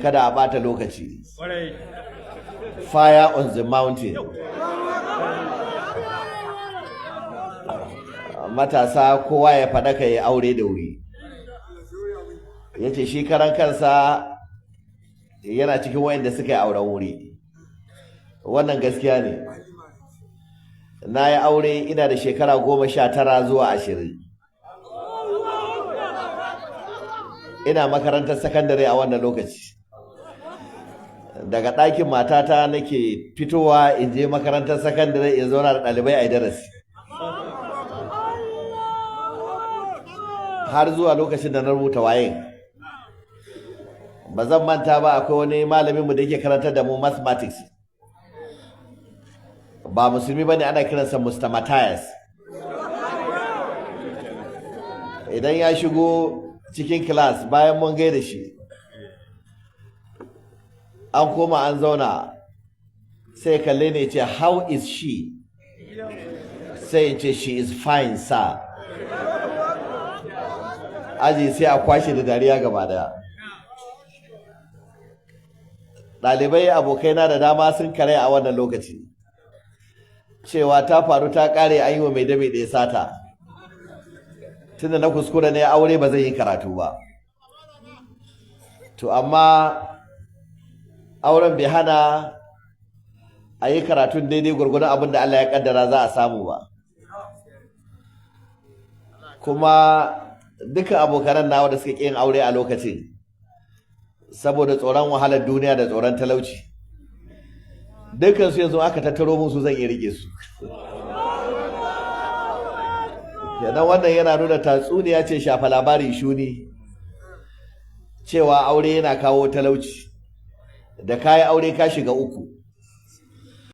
kada a bata lokaci. Fire on the mountain. Matasa kowa ya faɗaka ya aure da wuri. Yace shi karan kansa yana cikin wayanda suka yi auren wuri. Wannan gaskiya ne. Na yi aure ina da shekara 19 zuwa 20. Ina makarantar sakandare a wannan lokaci. Daga ɗakin matata nake fitowa in je makarantar sakandare in zauna da ɗalibai a darasi. Har zuwa lokacin da na rubuta wayen. Ba zan manta ba, akwai wani malaminmu da yake karantar da mu mathematics. Ba musulmi bane, ana kiransa Mr. Matthias. Idan ya shigo cikin class bayan mun gaida shi, an koma an zauna, sai kalle ne ce, how is she? Sai ce, she is fine sir. Aji sai a kwashe da dariya gaba daya. Ɗalibai abokaina da dama sun kare a wannan lokaci, cewa ta faru ta ƙare, an yi wa mai dame ɗaya sata. Tunda na kuskure ne aure ba zai yi karatu ba. To amma auren bai hana a yi karatun daidai gwargwadon abin da Allah ya kaddara za a samu ba. Kuma duka abokanan nawa da suka ƙi yin aure a lokacin, saboda tsoron wahalar duniya da tsoron talauci, dukansu yanzu aka tattaro musu zan iya rike su. Yana wannan yana nuna tatsuniya ce shafa labari shuni, cewa aure yana kawo talauci, da kayi aure ka shiga uku.